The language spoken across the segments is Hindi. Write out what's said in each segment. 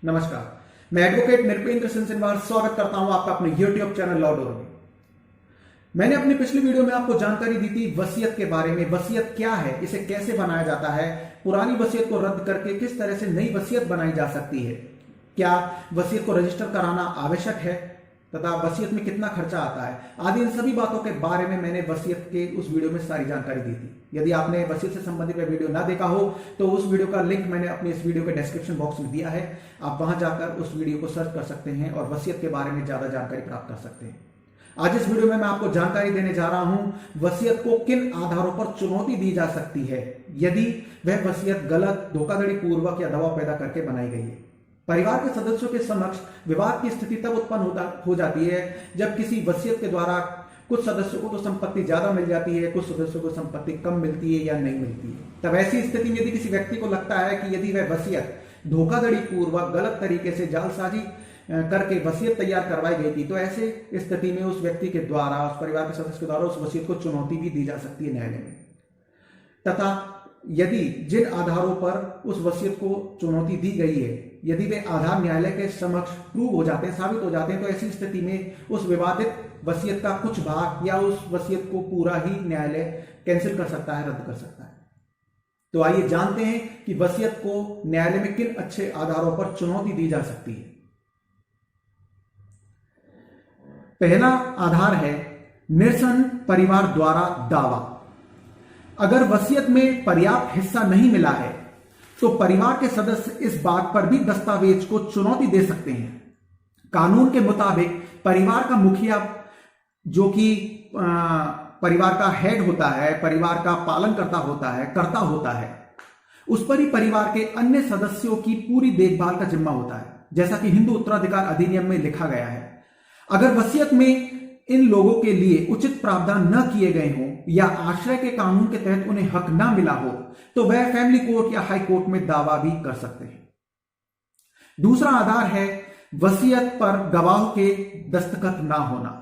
नमस्कार, मैं एडवोकेट निरपेंद्र सिंह सिनवार स्वागत करता हूं आपका अपने YouTube चैनल लॉ डोर में। मैंने अपनी पिछली वीडियो में आपको जानकारी दी थी वसीयत के बारे में। वसीयत क्या है, इसे कैसे बनाया जाता है, पुरानी वसीयत को रद्द करके किस तरह से नई वसीयत बनाई जा सकती है, क्या वसीयत को रजिस्टर कराना आवश्यक है तथा वसीयत में कितना खर्चा आता है, आदि इन सभी बातों के बारे में मैंने वसीयत के उस वीडियो में सारी जानकारी दी थी। यदि आपने वसीयत से संबंधित वीडियो ना देखा हो तो उस वीडियो का लिंक मैंने अपने इस वीडियो के डिस्क्रिप्शन बॉक्स में दिया है, आप वहां जाकर उस वीडियो को सर्च कर सकते हैं और वसीयत के बारे में ज्यादा जानकारी प्राप्त कर सकते हैं। आज इस वीडियो में मैं आपको जानकारी देने जा रहा हूं वसीयत को किन आधारों पर चुनौती दी जा सकती है यदि वह वसीयत गलत, धोखाधड़ी पूर्वक या दबाव पैदा करके बनाई गई है। परिवार के सदस्यों के समक्ष विवाद की स्थिति तब उत्पन्न हो जाती है जब किसी वसीयत के द्वारा कुछ सदस्यों को तो संपत्ति ज्यादा मिल जाती है, कुछ सदस्यों को संपत्ति कम मिलती है या नहीं मिलती है। तब ऐसी स्थिति में यदि किसी व्यक्ति को लगता है कि यदि वह वसीयत धोखाधड़ी पूर्वक गलत तरीके से जालसाजी करके वसीयत तैयार करवाई गई थी, तो ऐसे स्थिति में उस व्यक्ति के द्वारा, उस परिवार के सदस्य के द्वारा उस वसीयत को चुनौती भी दी जा सकती है न्यायालय में। तथा यदि जिन आधारों पर उस वसीयत को चुनौती दी गई है, यदि वे आधार न्यायालय के समक्ष प्रूव हो जाते हैं, साबित हो जाते हैं, तो ऐसी स्थिति में उस विवादित वसीयत का कुछ भाग या उस वसीयत को पूरा ही न्यायालय कैंसिल कर सकता है, रद्द कर सकता है। तो आइए जानते हैं कि वसीयत को न्यायालय में किन अच्छे आधारों पर चुनौती दी जा सकती है। पहला आधार है निरसन परिवार द्वारा दावा। अगर वसीयत में पर्याप्त हिस्सा नहीं मिला है तो परिवार के सदस्य इस बात पर भी दस्तावेज को चुनौती दे सकते हैं। कानून के मुताबिक परिवार का मुखिया, जो कि परिवार का हेड होता है, परिवार का पालन करता होता है, उस पर ही परिवार के अन्य सदस्यों की पूरी देखभाल का जिम्मा होता है, जैसा कि हिंदू उत्तराधिकार अधिनियम में लिखा गया है। अगर वसीयत में इन लोगों के लिए उचित प्रावधान न किए गए हों या आश्रय के कानून के तहत उन्हें हक न मिला हो तो वह फैमिली कोर्ट या हाई कोर्ट में दावा भी कर सकते हैं। दूसरा आधार है वसीयत पर गवाह के दस्तखत ना होना।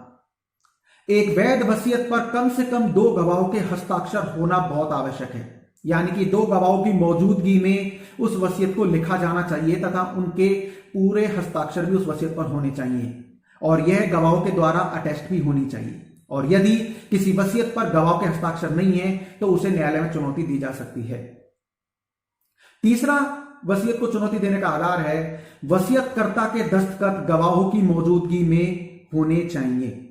एक वैध वसीयत पर कम से कम 2 गवाहों के हस्ताक्षर होना बहुत आवश्यक है, यानी कि 2 गवाहों की मौजूदगी में उस वसीयत को लिखा जाना चाहिए तथा उनके पूरे हस्ताक्षर भी उस वसीयत पर होने चाहिए और यह गवाहों के द्वारा अटेस्ट भी होनी चाहिए। और यदि किसी वसीयत पर गवाह के हस्ताक्षर नहीं है तो उसे न्यायालय में चुनौती दी जा सकती है। तीसरा वसीयत को चुनौती देने का आधार है वसीयतकर्ता के दस्तखत गवाहों की मौजूदगी में होने चाहिए।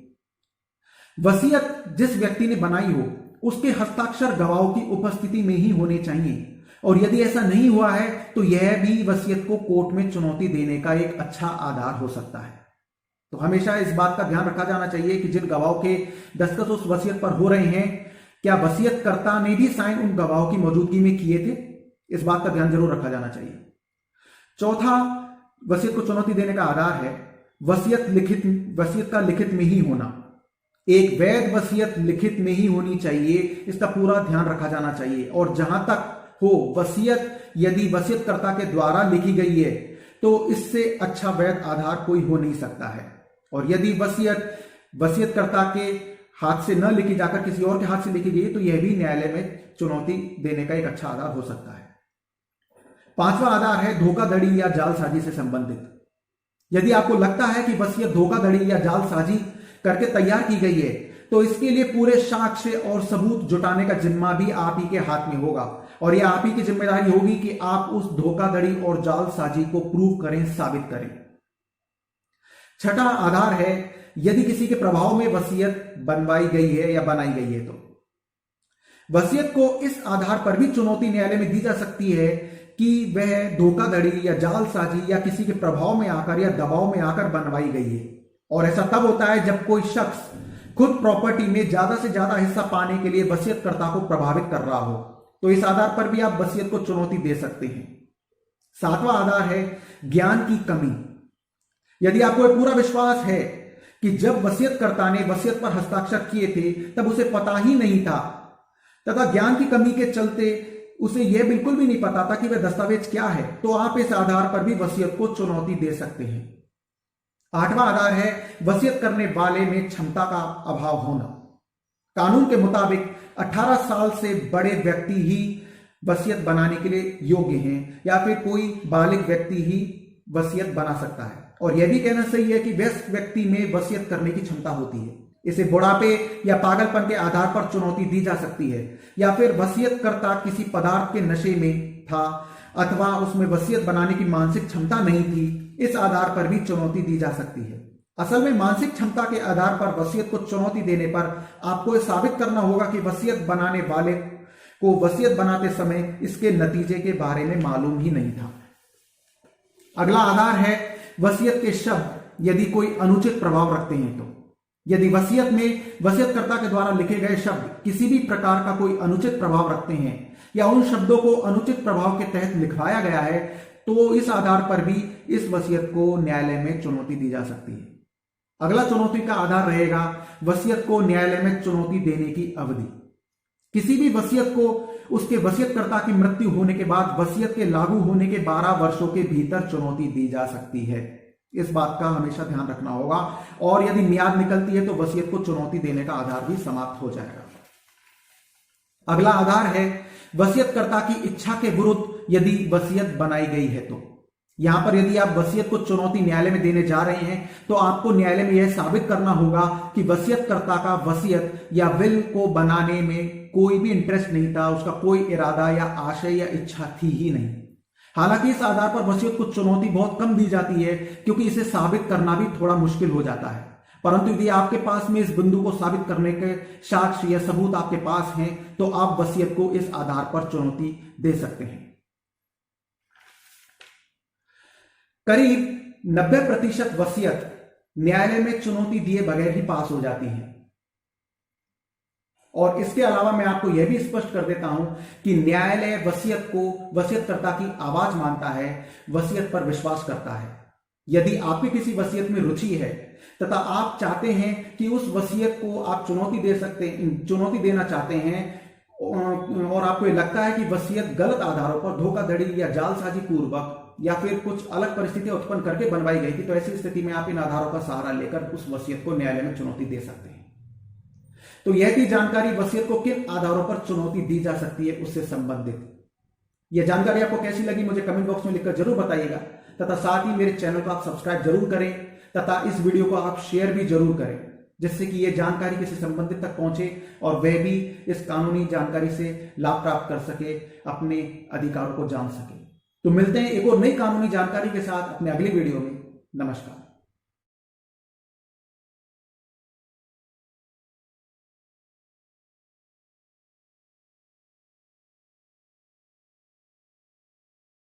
वसीयत जिस व्यक्ति ने बनाई हो उसके हस्ताक्षर गवाहों की उपस्थिति में ही होने चाहिए और यदि ऐसा नहीं हुआ है तो यह भी वसीयत को कोर्ट में चुनौती देने का एक अच्छा आधार हो सकता है। तो हमेशा इस बात का ध्यान रखा जाना चाहिए कि जिन गवाहों के दस्तखत उस वसीयत पर हो रहे हैं, क्या वसीयतकर्ता ने भी साइन उन गवाहों की मौजूदगी में किए थे, इस बात का ध्यान जरूर रखा जाना चाहिए। चौथा वसीयत को चुनौती देने का आधार है वसीयत का लिखित में ही होना। एक वैध वसीयत लिखित में ही होनी चाहिए, इसका पूरा ध्यान रखा जाना चाहिए। और जहां तक हो वसीयत यदि वसीयतकर्ता के द्वारा लिखी गई है तो इससे अच्छा वैध आधार कोई हो नहीं सकता है। और यदि वसीयतकर्ता के हाथ से न लिखी जाकर किसी और के हाथ से लिखी गई तो यह भी न्यायालय में चुनौती देने का एक अच्छा आधार हो सकता है। पांचवा आधार है धोखाधड़ी या जालसाजी से संबंधित। यदि आपको लगता है कि वसीयत धोखाधड़ी या जालसाजी करके तैयार की गई है तो इसके लिए पूरे साक्ष्य और सबूत जुटाने का जिम्मा भी आप ही के हाथ में होगा और यह आप ही की जिम्मेदारी होगी कि आप उस धोखाधड़ी और जालसाजी को प्रूव करें, साबित करें। छठा आधार है यदि किसी के प्रभाव में वसीयत बनवाई गई है या बनाई गई है तो वसीयत को इस आधार पर भी चुनौती न्यायालय में दी जा सकती है कि वह धोखाधड़ी या जालसाजी या किसी के प्रभाव में आकर या दबाव में आकर बनवाई गई है। और ऐसा तब होता है जब कोई शख्स खुद प्रॉपर्टी में ज्यादा से ज्यादा हिस्सा पाने के लिए वसीयतकर्ता को प्रभावित कर रहा हो, तो इस आधार पर भी आप वसीयत को चुनौती दे सकते हैं। सातवां आधार है ज्ञान की कमी। यदि आपको यह पूरा विश्वास है कि जब वसीयतकर्ता ने वसीयत पर हस्ताक्षर किए थे तब उसे पता ही नहीं था तथा ज्ञान की कमी के चलते उसे यह बिल्कुल भी नहीं पता था कि वह दस्तावेज क्या है, तो आप इस आधार पर भी वसीयत को चुनौती दे सकते हैं। आठवां आधार है वसीयत करने वाले में क्षमता का अभाव होना। कानून के मुताबिक 18 साल से बड़े व्यक्ति ही वसीयत बनाने के लिए योग्य हैं या फिर कोई बालिग व्यक्ति ही वसीयत बना सकता है। और यह भी कहना सही है कि वयस्क व्यक्ति में वसीयत करने की क्षमता होती है। इसे बुढ़ापे या पागलपन के आधार पर चुनौती दी जा सकती है, या फिर वसीयतकर्ता किसी पदार्थ के नशे में था अथवा उसमें वसीयत बनाने की मानसिक क्षमता नहीं थी, इस आधार पर भी चुनौती दी जा सकती है। असल में मानसिक क्षमता के आधार पर वसीयत को चुनौती देने पर आपको यह साबित करना होगा कि वसीयत बनाने वाले को वसीयत बनाते समय इसके नतीजे के बारे में मालूम ही नहीं था। अगला आधार है वसीयत के शब्द यदि कोई अनुचित प्रभाव रखते हैं तो। यदि वसीयत में वसीयतकर्ता के द्वारा लिखे गए शब्द किसी भी प्रकार का कोई अनुचित प्रभाव रखते हैं या उन शब्दों को अनुचित प्रभाव के तहत लिखवाया गया है, तो इस आधार पर भी इस वसीयत को न्यायालय में चुनौती दी जा सकती है। अगला चुनौती का आधार रहेगा वसीयत को न्यायालय में चुनौती देने की अवधि। किसी भी वसीयत को उसके वसीयतकर्ता की मृत्यु होने के बाद वसीयत के लागू होने के 12 वर्षों के भीतर चुनौती दी जा सकती है। इस बात का हमेशा ध्यान रखना होगा, और यदि मियाद निकलती है तो वसीयत को चुनौती देने का आधार भी समाप्त हो जाएगा। अगला आधार है वसीयतकर्ता की इच्छा के विरुद्ध यदि वसीयत बनाई गई है तो। यहां पर यदि आप वसीयत को चुनौती न्यायालय में देने जा रहे हैं तो आपको न्यायालय में यह साबित करना होगा कि वसीयतकर्ता का वसीयत या विल को बनाने में कोई भी इंटरेस्ट नहीं था, उसका कोई इरादा या आशय या इच्छा थी ही नहीं। हालांकि इस आधार पर वसीयत को चुनौती बहुत कम दी जाती है, क्योंकि इसे साबित करना भी थोड़ा मुश्किल हो जाता है। परंतु यदि आपके पास में इस बिंदु को साबित करने के साक्ष्य या सबूत आपके पास हैं, तो आप वसीयत को इस आधार पर चुनौती दे सकते हैं। करीब 90% वसीयत न्यायालय में चुनौती दिए बगैर ही पास हो जाती है। और इसके अलावा मैं आपको यह भी स्पष्ट कर देता हूं कि न्यायालय वसीयत को वसीयतकर्ता की आवाज मानता है, वसीयत पर विश्वास करता है। यदि आपकी किसी वसीयत में रुचि है तथा आप चाहते हैं कि उस वसीयत को आप चुनौती देना चाहते हैं, और आपको ये लगता है कि वसीयत गलत आधारों पर धोखाधड़ी या जालसाजी पूर्वक या फिर कुछ अलग परिस्थितियां उत्पन्न करके बनवाई गई थी, तो ऐसी स्थिति में आप इन आधारों का सहारा लेकर उस वसीयत को न्यायालय में चुनौती दे सकते हैं। तो यह थी जानकारी वसीयत को किन आधारों पर चुनौती दी जा सकती है उससे संबंधित। यह जानकारी आपको कैसी लगी मुझे कमेंट बॉक्स में लिखकर जरूर बताइएगा, तथा साथ ही मेरे चैनल को आप सब्सक्राइब जरूर करें तथा इस वीडियो को आप शेयर भी जरूर करें, जिससे कि यह जानकारी किसी संबंधित तक पहुंचे और वह भी इस कानूनी जानकारी से लाभ प्राप्त कर सके, अपने अधिकारों को जान सके। तो मिलते हैं एक और नई कानूनी जानकारी के साथ अपने अगली वीडियो में। नमस्कार।